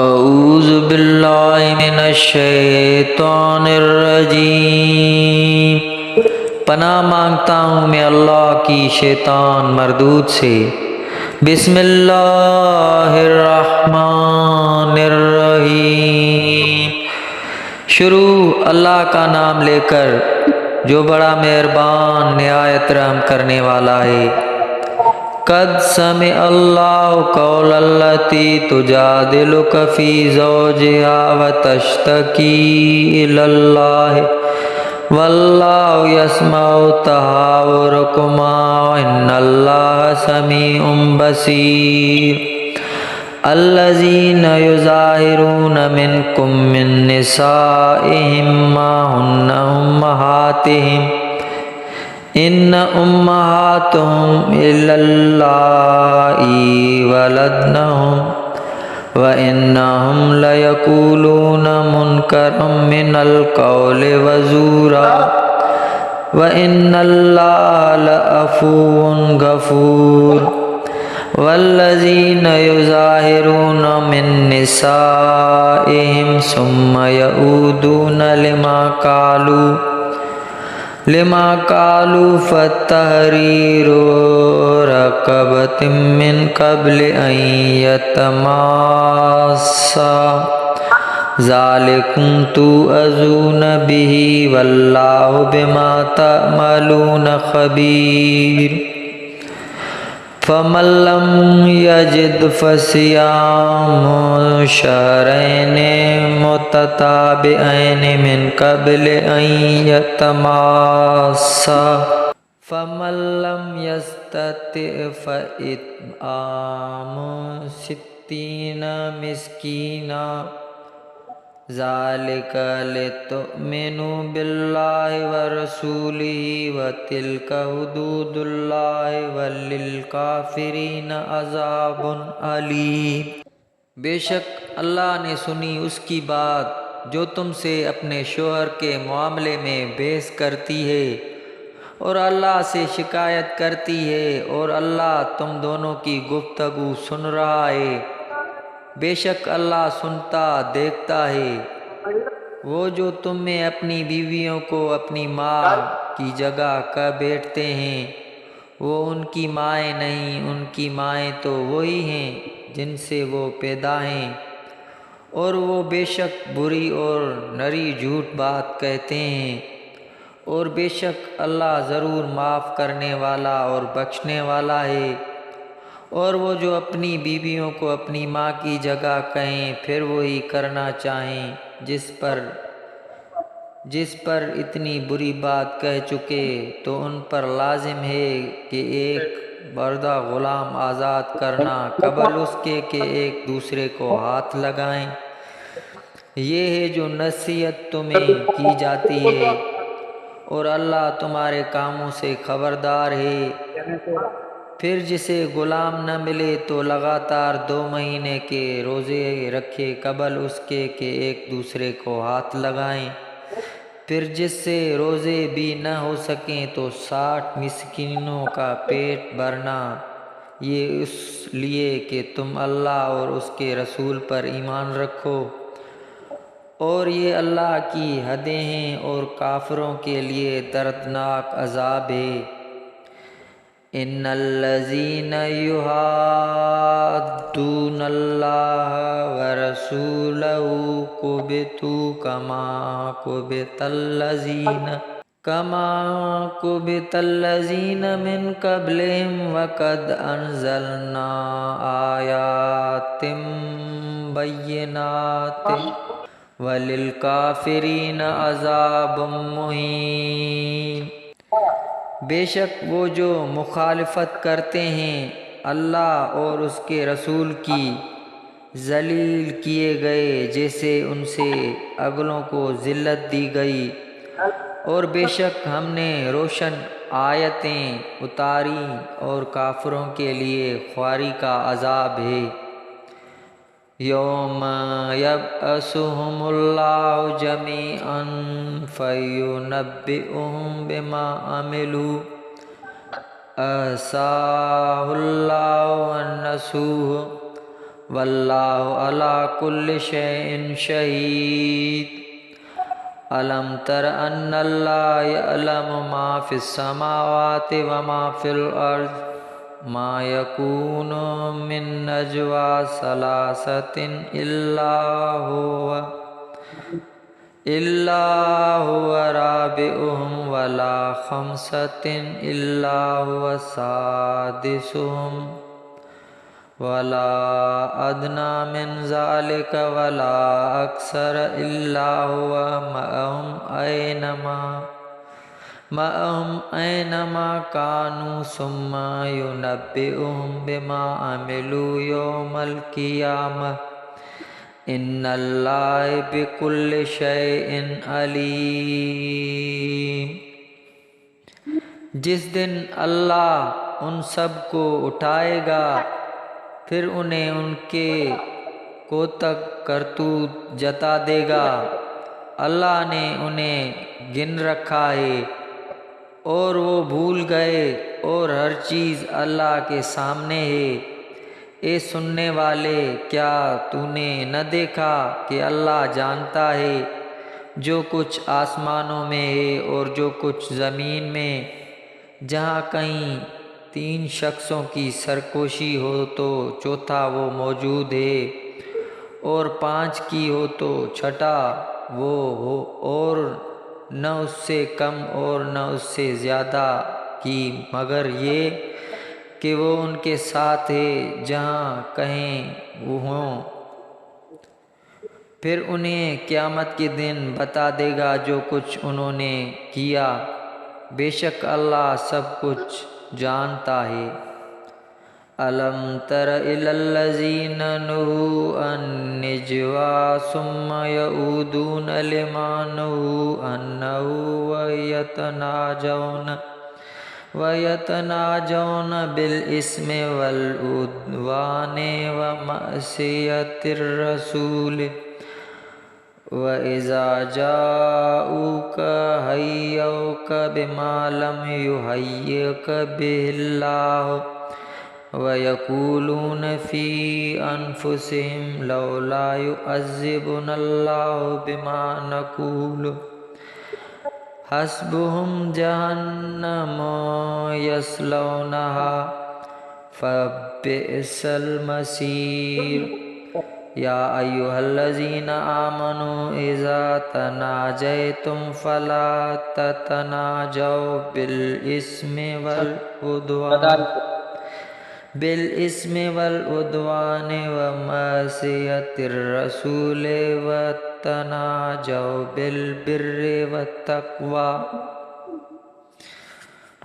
اعوذ باللہ من الشیطان الرجیم۔ پناہ مانگتا ہوں میں اللہ کی شیطان مردود سے۔ بسم اللہ الرحمن الرحیم۔ شروع اللہ کا نام لے کر جو بڑا مہربان نہایت رحم کرنے والا ہے۔ قد سمع اللہ قول التی تجادلک فی زوجہا وتشتکی الی اللہ واللہ یسمع تحاورکما ان اللہ سمیع بصیر۔ الذین یظاہرون منکم من نسائہم ما ہن امہاتہم ان امہاتہم الا اللائی ولدنہم وانہم لیقولون منکرا من القول وزورا وان اللہ لعفو غفور۔ والذین یظاہرون من نسائہم ثم یعودون لما قالوا فتحریر رقبۃ من قبل ان یتماسا ذالکم توعظون بہ واللہ بما تعملون خبیر۔ فمن لم یجد فصیام شہرین متتابعین من قبل ان یتماسا فمن لم یستطع فاطعام 60 مسکینا ذالک لتؤمنوا باللہ ورسولہ وتلک حدود اللہ وللکافرین عذاب علیم۔ بے شک اللہ نے سنی اس کی بات جو تم سے اپنے شوہر کے معاملے میں بحث کرتی ہے اور اللہ سے شکایت کرتی ہے، اور اللہ تم دونوں کی گفتگو سن رہا ہے۔ بے شک اللہ سنتا دیکھتا ہے۔ وہ جو تم میں اپنی بیویوں کو اپنی ماں کی جگہ کہہ بیٹھتے ہیں وہ ان کی مائیں نہیں، ان کی مائیں تو وہی ہیں جن سے وہ پیدا ہیں، اور وہ بے شک بری اور نری جھوٹ بات کہتے ہیں، اور بے شک اللہ ضرور معاف کرنے والا اور بخشنے والا ہے۔ اور وہ جو اپنی بیویوں کو اپنی ماں کی جگہ کہیں پھر وہی کرنا چاہیں جس پر اتنی بری بات کہہ چکے، تو ان پر لازم ہے کہ ایک بردہ غلام آزاد کرنا قبل اس کے کہ ایک دوسرے کو ہاتھ لگائیں۔ یہ ہے جو نصیحت تمہیں کی جاتی ہے، اور اللہ تمہارے کاموں سے خبردار ہے۔ پھر جسے غلام نہ ملے تو لگاتار 2 مہینے کے روزے رکھے قبل اس کے کہ ایک دوسرے کو ہاتھ لگائیں۔ پھر جس سے روزے بھی نہ ہو سکیں تو 60 مسکینوں کا پیٹ بھرنا، یہ اس لیے کہ تم اللہ اور اس کے رسول پر ایمان رکھو، اور یہ اللہ کی حدیں ہیں، اور کافروں کے لیے دردناک عذاب ہے۔ ان الذین یحادون اللہ ورسولہ کبتوا کما کبت الذین من قبلہم وقد انزلنا آیات بینات وللکافرین عذاب مہین۔ بے شک وہ جو مخالفت کرتے ہیں اللہ اور اس کے رسول کی، ذلیل کیے گئے جیسے ان سے اگلوں کو ذلت دی گئی، اور بے شک ہم نے روشن آیتیں اتاری، اور کافروں کے لیے خواری کا عذاب ہے۔ یوم یبعثہم اللہ جمیعا فینبئہم بما عملوا احصاہ اللہ ونسوہ واللہ علی کل شیء شہید۔ الم تر ان اللہ یعلم ما فی السماوات وما فی الارض ما یکون من نجوى ثلاثۃ الا هو رابعهم ولا خمسۃ الا هو سادسهم ولا ادنى من ذلك ولا اکثر الا هو معهم أينما كانوا ثم ينبئهم بما عملوا يوم القيامة إن الله بكل شيء عليم۔ جس دن اللہ ان سب کو اٹھائے گا پھر انہیں ان کے کوتک کرتوت جتا دے گا۔ اللہ نے انہیں گن رکھا ہے اور وہ بھول گئے، اور ہر چیز اللہ کے سامنے ہے۔ اے سننے والے، کیا تو نے نہ دیکھا کہ اللہ جانتا ہے جو کچھ آسمانوں میں ہے اور جو کچھ زمین میں؟ جہاں کہیں 3 شخصوں کی سرکوشی ہو تو چوتھا وہ موجود ہے، اور 5 کی ہو تو چھٹا وہ ہو، اور نہ اس سے کم اور نہ اس سے زیادہ کی، مگر یہ کہ وہ ان کے ساتھ ہے جہاں کہیں وہ ہوں۔ پھر انہیں قیامت کے دن بتا دے گا جو کچھ انہوں نے کیا، بے شک اللہ سب کچھ جانتا ہے۔ الم تر الی الذین نہوا عن النجوى ثم یعودون لما نہوا عنہ ویتناجون بالإثم والعدوان ومعصیۃ الرسول وَإِذَا جَاءُوكَ حَيَّوْكَ بِمَا لَمْ يُحَيِّكَ بِهِ اللَّهُ وَيَقُولُونَ فِي أَنفُسِهِمْ لَوْلَا يُعَذِّبُنَا اللَّهُ بِمَا نَقُولُ حَسْبُهُمْ جَهَنَّمُ يَصْلَوْنَهَا فَبِئْسَ الْمَصِيرُ۔ یا ایھا الذین آمنوا اذا تناجیتم فلا تتناجوا بالاسم والعدوان ومعصیۃ الرسول وتناجوا بالبر والتقوی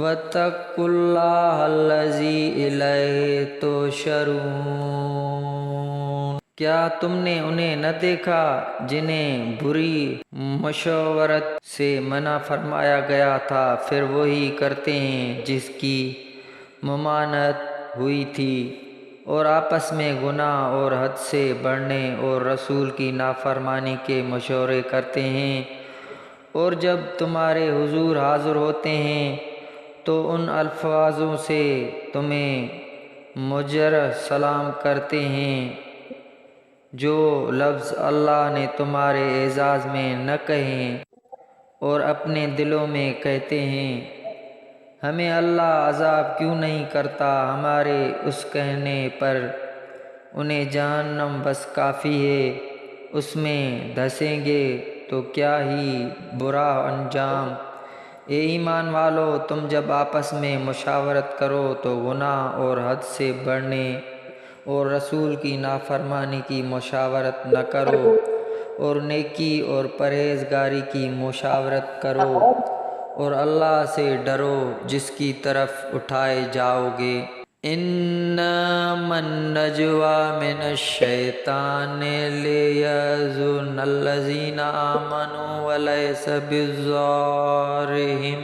واتقوا اللہ الذی الیہ تحشرون۔ کیا تم نے انہیں نہ دیکھا جنہیں بری مشورت سے منع فرمایا گیا تھا، پھر وہی کرتے ہیں جس کی ممانعت ہوئی تھی، اور آپس میں گناہ اور حد سے بڑھنے اور رسول کی نافرمانی کے مشورے کرتے ہیں، اور جب تمہارے حضور حاضر ہوتے ہیں تو ان الفاظوں سے تمہیں مجرح سلام کرتے ہیں جو لفظ اللہ نے تمہارے اعزاز میں نہ کہیں، اور اپنے دلوں میں کہتے ہیں ہمیں اللہ عذاب کیوں نہیں کرتا۔ ہمارے اس کہنے پر انہیں جہنم بس کافی ہے، اس میں دھنسیں گے تو کیا ہی برا انجام۔ اے ایمان والو، تم جب آپس میں مشاورت کرو تو گناہ اور حد سے بڑھنے اور رسول کی نافرمانی کی مشاورت نہ کرو، اور نیکی اور پرہیزگاری کی مشاورت کرو، اور اللہ سے ڈرو جس کی طرف اٹھائے جاؤ گے۔ انما النجوى من الشیطان لیحزن الذین آمنوا ولیس بضارهم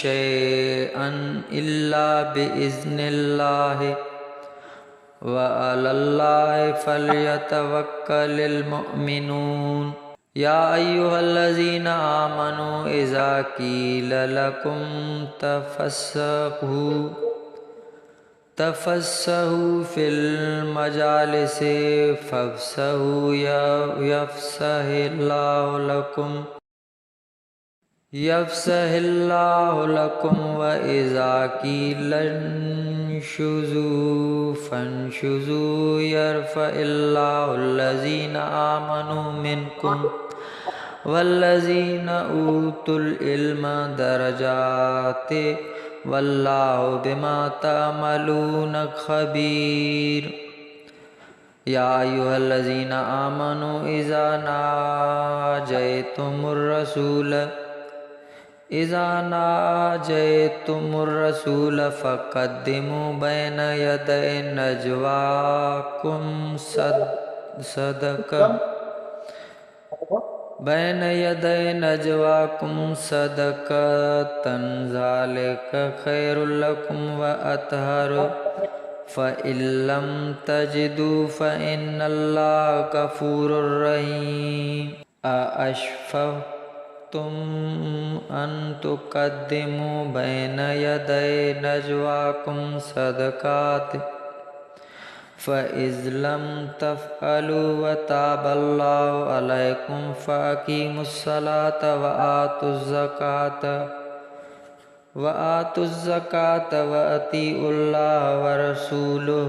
شیئا الا باذن اللہ وعلی اللہ فلیتوکل المؤمنون۔ یا ایھا الذین آمنوا اذا قیل لکم تفسحوا تفسحوا فی المجالس فافسحوا یفسح اللہ لکم وَإِذَا قِیلَ انشزوا فانشزوا یرفع اللہ الذین آمنوا منکم والذین اوتوا العلم درجات واللہ بما تعملون خبیر یا ایھا الذین آمنوا اذا ناجیتم الرسول فقدموا بین یدی نجواکم صدقۃ ذالک خیر لکم وأطہر فإن لم تجدوا فإن اللہ غفور رحیم ااشفقتم ان تقدموا بین یدی نجواکم صدقات فإذ لم تفعلوا وتاب اللہ علیکم فأقیموا الصلاة وآتوا الزکاة وأطیعوا اللہ ورسولہ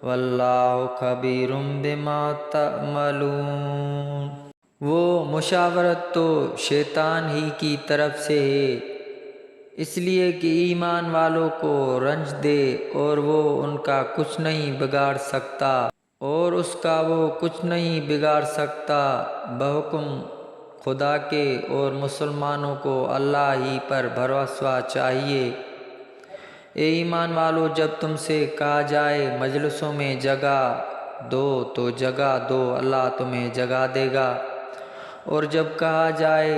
واللہ خبیر بما تعملون۔ وہ مشاورت تو شیطان ہی کی طرف سے ہے، اس لیے کہ ایمان والوں کو رنج دے اور وہ ان کا کچھ نہیں بگاڑ سکتا اور اس کا وہ کچھ نہیں بگاڑ سکتا بحکم خدا کے، اور مسلمانوں کو اللہ ہی پر بھروسہ چاہیے۔ اے ایمان والو، جب تم سے کہا جائے مجلسوں میں جگہ دو تو جگہ دو، اللہ تمہیں جگہ دے گا، اور جب کہا جائے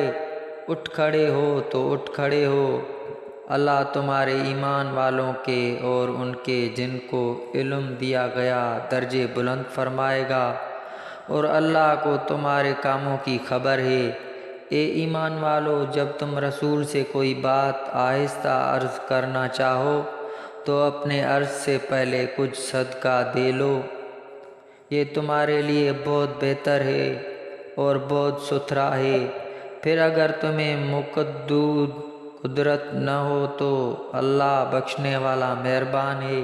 اٹھ کھڑے ہو تو اٹھ کھڑے ہو، اللہ تمہارے ایمان والوں کے اور ان کے جن کو علم دیا گیا درجے بلند فرمائے گا، اور اللہ کو تمہارے کاموں کی خبر ہے۔ اے ایمان والو، جب تم رسول سے کوئی بات آہستہ عرض کرنا چاہو تو اپنے عرض سے پہلے کچھ صدقہ دے لو، یہ تمہارے لیے بہت بہتر ہے اور بہت ستھرا ہے۔ پھر اگر تمہیں قدرت نہ ہو تو اللہ بخشنے والا مہربان ہے۔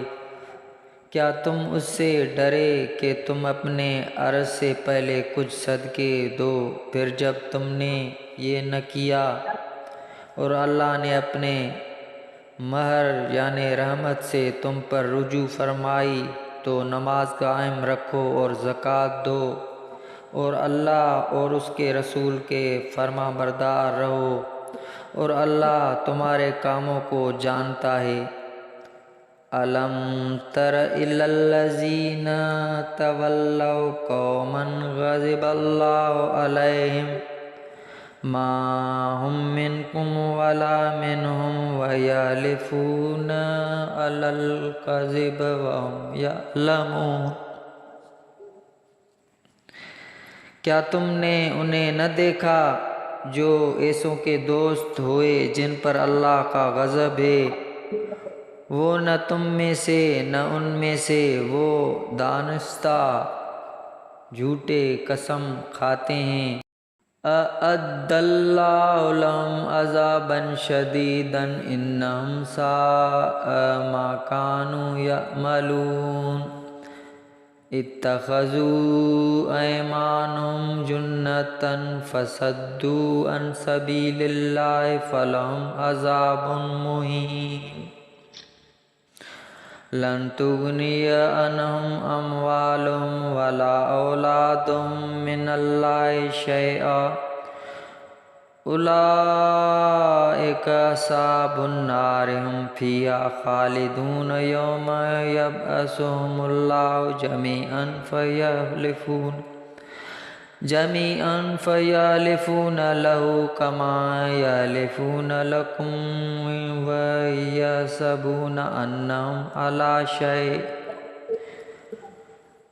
کیا تم اس سے ڈرے کہ تم اپنے عرض سے پہلے کچھ صدقے دو، پھر جب تم نے یہ نہ کیا اور اللہ نے اپنے مہر یعنی رحمت سے تم پر رجوع فرمائی تو نماز قائم رکھو اور زکوٰۃ دو اور اللہ اور اس کے رسول کے فرما بردار رہو، اور اللہ تمہارے کاموں کو جانتا ہے۔ أَلَمْ تَرَ إِلَى الَّذِينَ تَوَلَّوْا قَوْمًا غَضِبَ اللَّهُ عَلَيْهِمْ مَا هُمْ مِنْكُمْ وَلَا مِنْهُمْ وَيَحْلِفُونَ عَلَى الْكَذِبِ وَهُمْ يَعْلَمُونَ۔ کیا تم نے انہیں نہ دیکھا جو ایسوں کے دوست ہوئے جن پر اللہ کا غضب ہے، وہ نہ تم میں سے نہ ان میں سے، وہ دانستہ جھوٹے قسم کھاتے ہیں۔ أَعَدَّ اللَّهُ لَهُمْ عَذَابًا شَدِيدًا إِنَّهُمْ سَاءَ مَا كَانُوا يَعْمَلُونَ۔ اتَّخَذُوا أَيْمَانَهُمْ جُنَّةً فَصَدُّوا عَنْ سَبِيلِ اللَّهِ فَلَهُمْ عَذَابٌ مُّهِينٌ۔ لَن تُغْنِيَ عَنْهُمْ أَمْوَالُهُمْ وَلَا أَوْلَادُهُم مِّنَ اللَّهِ شَيْئًا أُولَٰئِكَ أَصْحَابُ النَّارِ هُمْ فِيهَا خَالِدُونَ يَوْمَ يَبْعَثُهُمُ اللَّهُ جَمِيعًا فَيَحْلِفُونَ لَهُ كَمَا يَحْلِفُونَ لَكُمْ وَيَحْسَبُونَ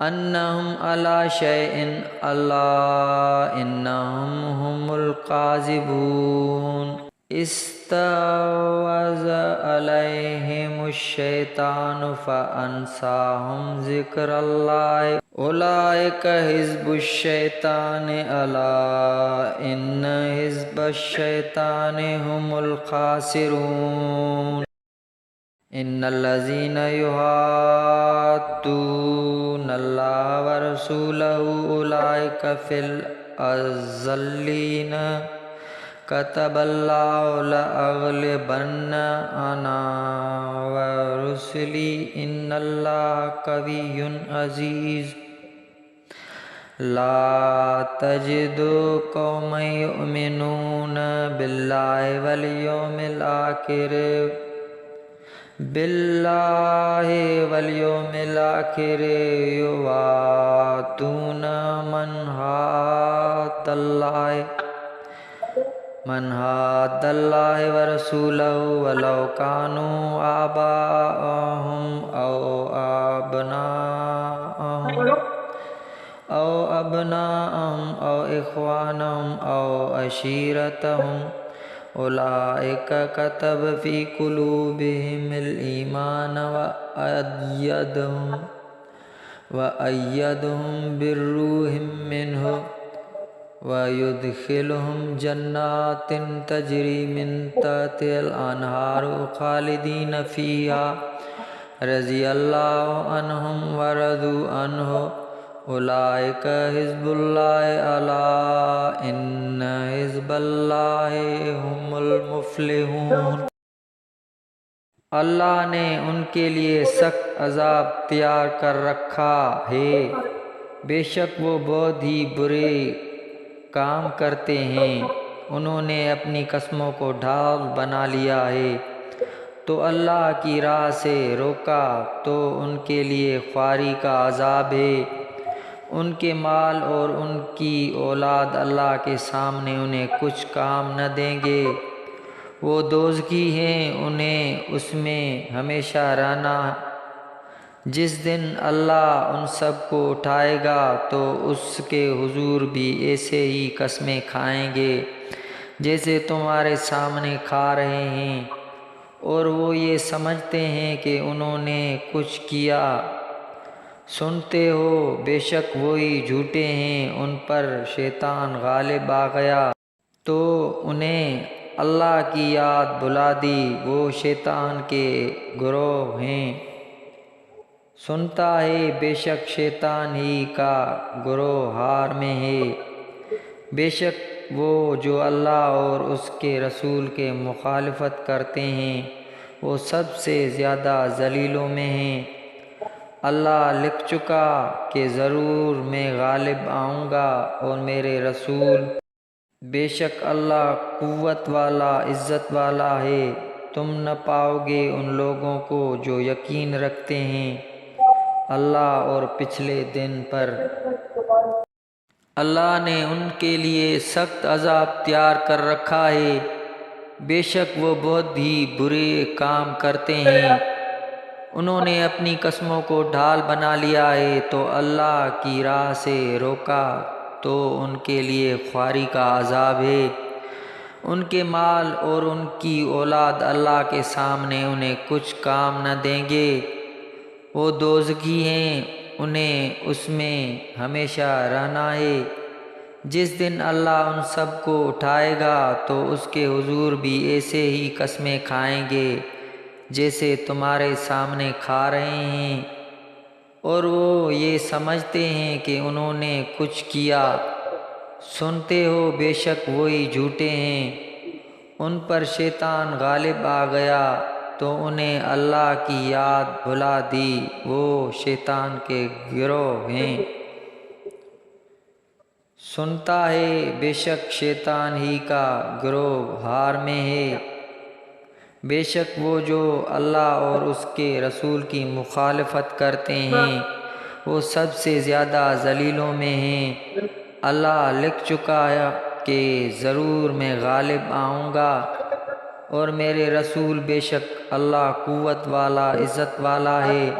أَنَّهُمْ عَلَىٰ شَيْءٍ أَلَا إِنَّهُمْ هُمُ الْكَاذِبُونَ۔ استحوذ علیہم الشیطان فانساہم ذکر اللہ اولئک حزب الشیطان الا ان حزب الشیطان هم الخاسرون ان الذین یحادون اللہ ورسولہ اولئک فی الاذلین کتب اللہ لأغلبن انا ورسلی ان اللہ قوی عزیز لا تجد قوما یؤمنون باللہ والیوم الآخر یوادون من حاد اللہ ورسولہ ولو کانوا آباءہم او ابناءہم او اخوانہم او عشیرتہم اولئک کتب فی قلوبہم الایمان وأیدہم بروح منہ وَيُدْخِلُهُمْ جَنَّاتٍ تَجْرِي مِنْ تَحْتِهَا الْأَنْهَارُ خَالِدِينَ فِيهَا رَضِيَ اللَّهُ عَنْهُمْ وَرَضُوا عَنْهُ أُولَئِكَ حِزْبُ اللَّهِ أَلَا إِنَّ حِزْبَ اللَّهِ هُمُ الْمُفْلِحُونَ۔ اللہ نے ان کے لیے سخت عذاب تیار کر رکھا ہے، بے شک وہ بہت ہی برے کام کرتے ہیں۔ انہوں نے اپنی قسموں کو ڈھال بنا لیا ہے تو اللہ کی راہ سے روکا تو ان کے لیے خواری کا عذاب ہے۔ ان کے مال اور ان کی اولاد اللہ کے سامنے انہیں کچھ کام نہ دیں گے، وہ دوزخی ہیں، انہیں اس میں ہمیشہ رہنا۔ جس دن اللہ ان سب کو اٹھائے گا تو اس کے حضور بھی ایسے ہی قسمیں کھائیں گے جیسے تمہارے سامنے کھا رہے ہیں، اور وہ یہ سمجھتے ہیں کہ انہوں نے کچھ کیا۔ سنتے ہو بے شک وہی جھوٹے ہیں، ان پر شیطان غالب آ گیا تو انہیں اللہ کی یاد بھلا دی، وہ شیطان کے گروہ ہیں۔ سنتا ہے بے شک شیطان ہی کا گروہ ہار میں ہے، بے شک وہ جو اللہ اور اس کے رسول کے مخالفت کرتے ہیں وہ سب سے زیادہ ذلیلوں میں ہیں۔ اللہ لکھ چکا کہ ضرور میں غالب آؤں گا اور میرے رسول، بے شک اللہ قوت والا عزت والا ہے۔ تم نہ پاؤ گے ان لوگوں کو جو یقین رکھتے ہیں اللہ اور پچھلے دن پر۔ اللہ نے ان کے لیے سخت عذاب تیار کر رکھا ہے، بے شک وہ بہت ہی برے کام کرتے ہیں۔ انہوں نے اپنی قسموں کو ڈھال بنا لیا ہے تو اللہ کی راہ سے روکا تو ان کے لیے خواری کا عذاب ہے۔ ان کے مال اور ان کی اولاد اللہ کے سامنے انہیں کچھ کام نہ دیں گے، وہ دوزخی ہیں، انہیں اس میں ہمیشہ رہنا ہے۔ جس دن اللہ ان سب کو اٹھائے گا تو اس کے حضور بھی ایسے ہی قسمیں کھائیں گے جیسے تمہارے سامنے کھا رہے ہیں، اور وہ یہ سمجھتے ہیں کہ انہوں نے کچھ کیا۔ سنتے ہو بے شک وہی جھوٹے ہیں، ان پر شیطان غالب آ گیا تو انہیں اللہ کی یاد بھلا دی، وہ شیطان کے گروہ ہیں۔ سنتا ہے بے شک شیطان ہی کا گروہ ہار میں ہے، بے شک وہ جو اللہ اور اس کے رسول کی مخالفت کرتے ہیں وہ سب سے زیادہ ذلیلوں میں ہیں۔ اللہ لکھ چکا ہے کہ ضرور میں غالب آؤں گا اور میرے رسول، بے شک اللہ قوت والا عزت والا ہے۔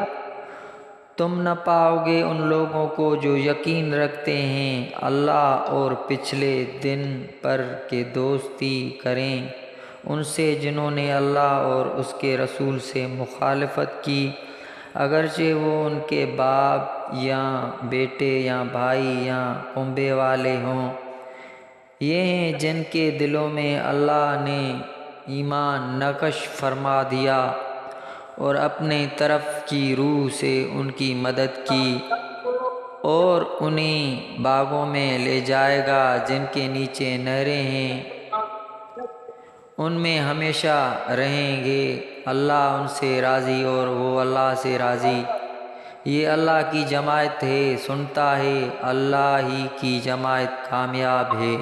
تم نہ پاؤ گے ان لوگوں کو جو یقین رکھتے ہیں اللہ اور پچھلے دن پر کہ دوستی کریں، ان سے جنہوں نے اللہ اور اس کے رسول سے مخالفت کی، اگرچہ وہ ان کے باپ یا بیٹے یا بھائی یا کنبے والے ہوں۔ یہ ہیں جن کے دلوں میں اللہ نے ایمان نقش فرما دیا اور اپنے طرف کی روح سے ان کی مدد کی، اور انہیں باغوں میں لے جائے گا جن کے نیچے نہریں ہیں، ان میں ہمیشہ رہیں گے۔ اللہ ان سے راضی اور وہ اللہ سے راضی۔ یہ اللہ کی جماعت ہے، سنتا ہے، اللہ ہی کی جماعت کامیاب ہے۔